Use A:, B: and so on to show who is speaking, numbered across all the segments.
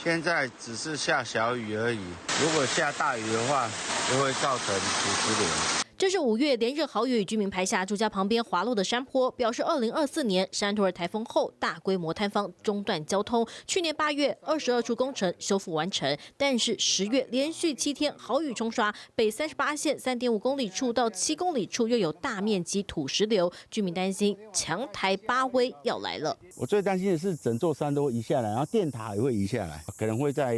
A: 现在只是下小雨而已，如果下大雨的话，就会造成土石流。
B: 这是5月连日豪雨，居民排下住家旁边滑落的山坡，表示2024年山图尔台风后大规模坍方，中断交通。去年8月22处工程修复完成，但是10月连续7天豪雨冲刷，北38线3.5公里处到7公里处又有大面积土石流，居民担心强台八威要来了。
A: 我最担心的是整座山都会移下来，然后电塔也会移下来，可能会在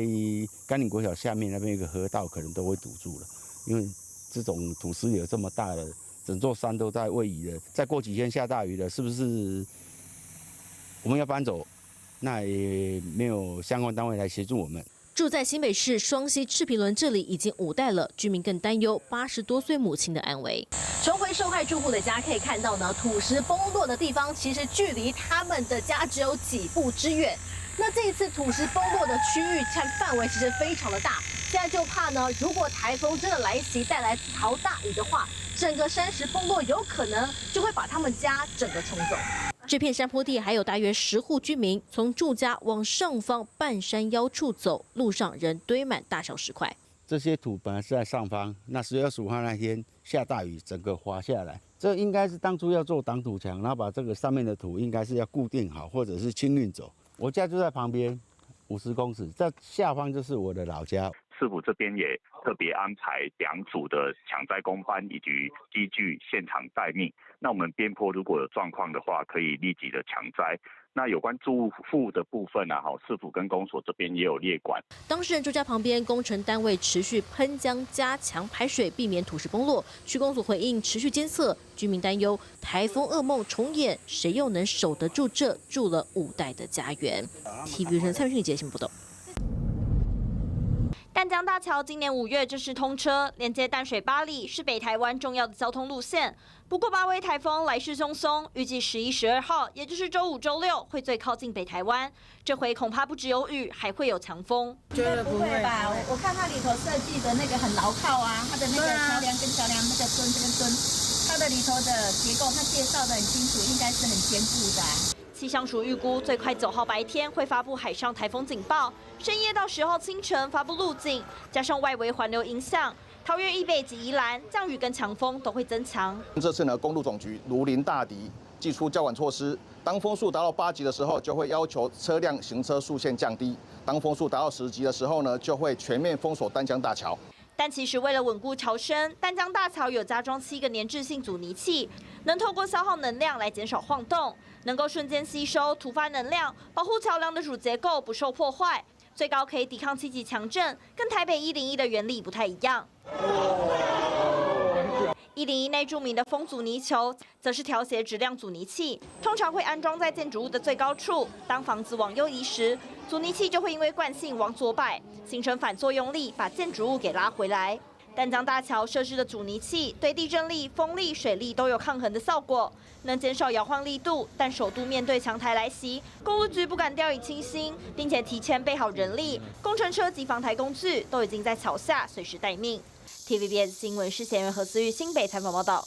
A: 甘岭国小下面那边一个河道可能都会堵住了，因为这种土石流这么大的，整座山都在位移了。再过几天下大雨了，是不是我们要搬走？那也没有相关单位来协助我们。
B: 住在新北市双溪赤皮仑这里已经5代了，居民更担忧80多岁母亲的安危。重回受害住户的家，可以看到呢，土石崩落的地方其实距离他们的家只有几步之远。那这一次土石崩落的区域范围其实非常的大，现在就怕呢，如果台风真的来袭带来豪大雨的话，整个山石崩落有可能就会把他们家整个冲走。这片山坡地还有大约10户居民从住家往上方半山腰处走，路上仍堆满大小石块。
A: 这些土本来是在上方，那10月25号那天下大雨，整个滑下来。这应该是当初要做挡土墙，然后把这个上面的土应该是要固定好，或者是清运走。我家就在旁边50公尺，在下方就是我的老家。
C: 市府这边也特别安排2组的抢灾工班以及机具现场待命。那我们边坡如果有状况的话，可以立即的抢灾。那有关住户的部分啊，市府跟公所这边也有列管。
B: 当事人住家旁边，工程单位持续喷浆加强排水，避免土石崩落。区公所回应持续监测，居民担忧台风噩梦重演，谁又能守得住这住了5代的家园 ？TVB 人蔡文讯新闻报道。
D: 淡江大桥今年5月正式通车，连接淡水八里是北台湾重要的交通路线。不过八威台风来势汹汹，预计11、12号，也就是周5、周6会最靠近北台湾。这回恐怕不只有雨，还会有强风。
E: 觉得不会吧？我看它里头设计的那个很牢靠啊，它的那个桥梁跟桥梁那个墩这跟墩，它的里头的结构，它介绍的很清楚，应该是很坚固的
D: 气象署预估最快9号白天会发布海上台风警报，深夜到10号清晨发布路警，加上外围环流影响，桃园以北及宜兰降雨跟强风都会增强。
F: 这次呢，公路总局如临大敌，祭出交管措施。当风速达到8级的时候，就会要求车辆行车速限降低；当风速达到10级的时候呢，就会全面封锁淡江大桥。
D: 但其实为了稳固桥身，淡江大桥有加装7个粘滞性阻尼器，能透过消耗能量来减少晃动，能够瞬间吸收突发能量，保护桥梁的主结构不受破坏，最高可以抵抗7级强震，跟台北101的原理不太一样。101内著名的风阻尼球，则是调节质量阻尼器，通常会安装在建筑物的最高处。当房子往右移时，阻尼器就会因为惯性往左摆，形成反作用力，把建筑物给拉回来。淡江大桥设置的阻尼器对地震力、风力、水力都有抗衡的效果，能减少摇晃力度，但首度面对强台来袭，公路局不敢掉以轻心，并且提前备好人力、工程车及防台工具，都已经在桥下随时待命。TVBS 新闻是贤人何思玉新北采访报道。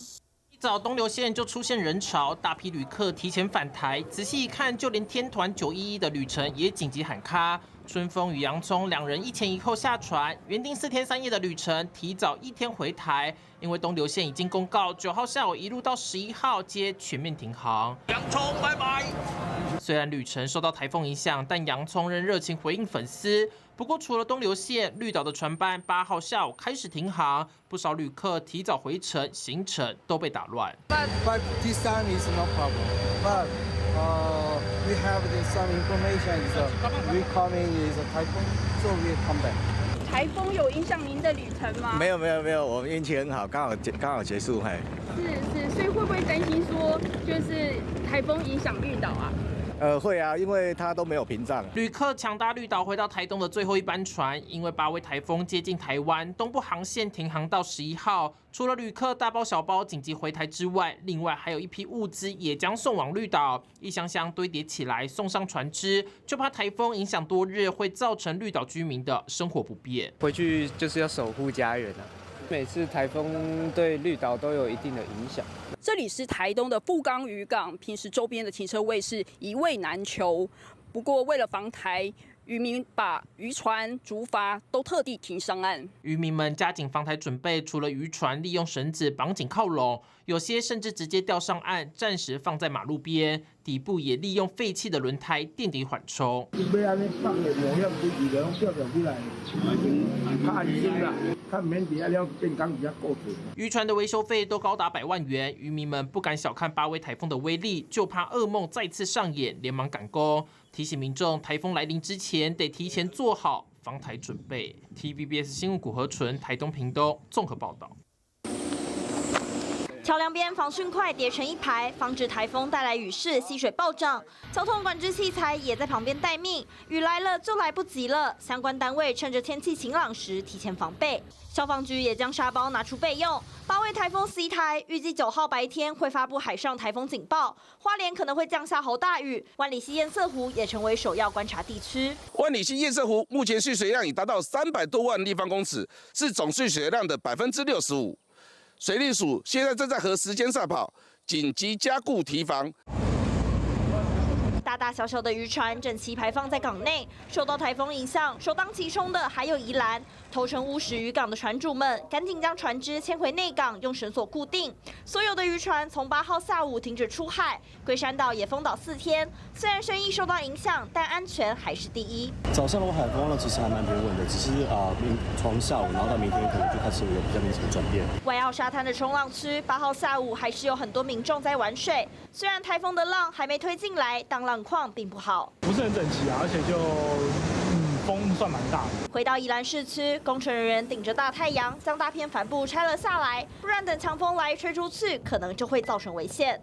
G: 一早东流线就出现人潮，大批旅客提前返台。仔细一看，就连天团911的旅程也紧急喊卡。春风与洋葱2人1前1后下船，原定4天3夜的旅程提早1天回台，因为东流线已经公告9号下午一路到11号皆全面停航。洋葱拜拜。虽然旅程受到台风影响，但洋葱仍热情回应粉丝。不过，除了东流线，绿岛的船班8号下午开始停航，不少旅客提早回程，行程都被打乱。
H: But this time is no problem. But we have some information is we coming is a typhoon, so we come back.
I: 台风有影响您的旅程吗？
J: 没有，我们运气很好，刚好结束，嘿。
I: 是，所以会不会担心说，就是台风影响绿岛啊？
J: 会啊，因为它都没有屏障。
G: 旅客抢搭绿岛回到台东的最后一班船，因为8位台风接近台湾，东部航线停航到11号。除了旅客大包小包紧急回台之外，另外还有一批物资也将送往绿岛，一箱箱堆叠起来送上船只，就怕台风影响多日会造成绿岛居民的生活不便。
K: 回去就是要守护家园啊。每次台风对绿岛都有一定的影响。
I: 这里是台东的富冈渔港，平时周边的停车位是一位难求。不过为了防台，
L: 渔民把渔船、竹筏都特地停上岸。
G: 渔民们加紧防台准备，除了渔船利用绳子绑紧靠拢，有些甚至直接吊上岸，暂时放在马路边，底部也利用废弃的轮胎垫底缓冲。
M: 要安尼放的无险规矩，拢吊上起来，较安心啦。看免底下了变钢比较够准。
G: 渔船的维修费都高达100万元，渔民们不敢小看巴威台风的威力，就怕噩梦再次上演，连忙赶工，提醒民众台风来临之前得提前做好防台准备。TVBS 新闻谷和纯台东屏东综合报道。
D: 桥梁边防汛块叠成一排，防止台风带来雨势，溪水暴涨。交通管制器材也在旁边待命，雨来了就来不及了。相关单位趁着天气晴朗时提前防备。消防局也将沙包拿出备用。巴威台风袭台，预计9号白天会发布海上台风警报，花莲可能会降下豪大雨，万里溪堰塞湖也成为首要观察地区。
N: 万里溪堰塞湖目前蓄水量已达到300多万立方公尺，是总蓄水量的65%。水利署现在正在和时间赛跑，紧急加固堤防。
D: 大大小小的渔船整齐排放在港内，受到台风影响，首当其冲的还有宜兰。头城乌石渔港的船主们赶紧将船只牵回内港，用绳索固定。所有的渔船从8号下午停止出海，龟山岛也封岛4天。虽然生意受到影响，但安全还是第一。
O: 早上的海风呢，其实还蛮平稳的，只是从下午然后到明天可能就开始有比较明显的转变。
D: 外澳沙滩的冲浪区8号下午还是有很多民众在玩水，虽然台风的浪还没推进来，但浪况并不好，
P: 不是很整齐啊，而且就风算蛮大的。
D: 回到宜兰市区，工程人员顶着大太阳将大片帆布拆了下来，不然等强风来吹出去，可能就会造成危险。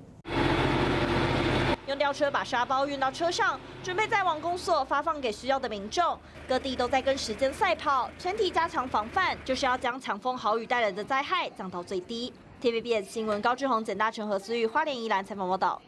D: 用吊车把沙包运到车上，准备再往公所发放给需要的民众。各地都在跟时间赛跑，全体加强防范，就是要将强风豪雨带来的灾害降到最低。TVBS 新闻高志宏、简大成、何思玉花莲宜兰采访报道。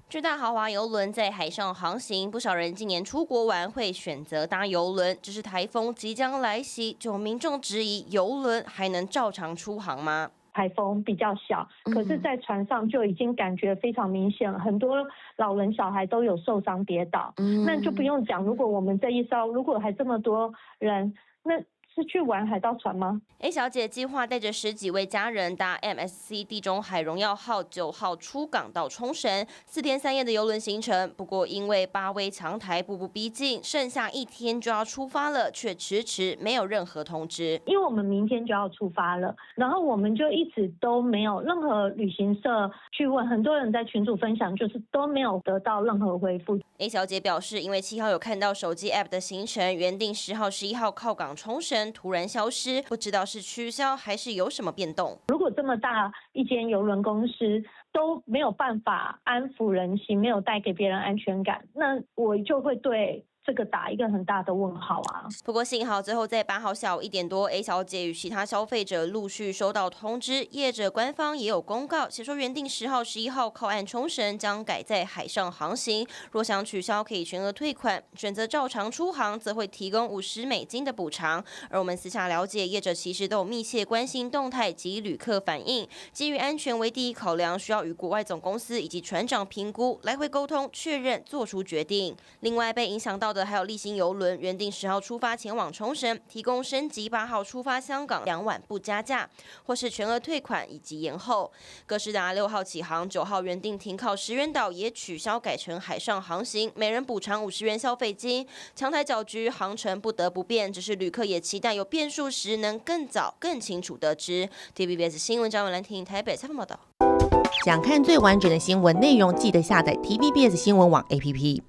Q: 巨大豪华邮轮在海上航行，不少人今年出国玩会选择搭邮轮。只是台风即将来袭，就有民众质疑邮轮还能照常出航吗？
R: 台风比较小，可是在船上就已经感觉非常明显了，很多老人小孩都有受伤跌倒。那就不用讲，如果我们这一艘如果还这么多人，那是去玩海盗船吗
Q: ？A 小姐计划带着10几位家人搭 MSC 地中海荣耀号9号出港到冲绳，4天3夜的邮轮行程。不过因为巴威强台步步逼近，剩下1天就要出发了，却迟没有任何通知。
R: 因为我们明天就要出发了，然后我们就一直都没有任何旅行社去问，很多人在群组分享，就是都没有得到任何回复。
Q: A 小姐表示，因为7号有看到手机 App 的行程，原定10号、11号靠港冲绳，突然消失，不知道是取消还是有什么变动。
R: 如果这么大一间邮轮公司都没有办法安抚人心，没有带给别人安全感，那我就会对这个打一个很大的问号啊！
Q: 不过幸好最后在8号下午1点多 ，A 小姐与其他消费者陆续收到通知，业者官方也有公告，写说原定10号、11号靠岸冲绳将改在海上航行，若想取消可以全额退款，选择照常出航则会提供$50的补偿。而我们私下了解，业者其实都有密切关心动态及旅客反应，基于安全为第一考量，需要与国外总公司以及船长评估，来回沟通确认，做出决定。另外被影响到的还有立新邮轮，原定10号出发前往冲绳，提供升级8号出发香港2晚不加价，或是全额退款以及延后。哥斯达6号起航，9号原定停靠石垣岛也取消，改成海上航行，每人补偿50元消费金。强台搅局，航程不得不变，只是旅客也期待有变数时能更早、更清楚得知。TVBS 新闻张文兰婷台北采访报道。
S: 想看最完整的新闻内容，记得下载 TVBS 新闻网 APP。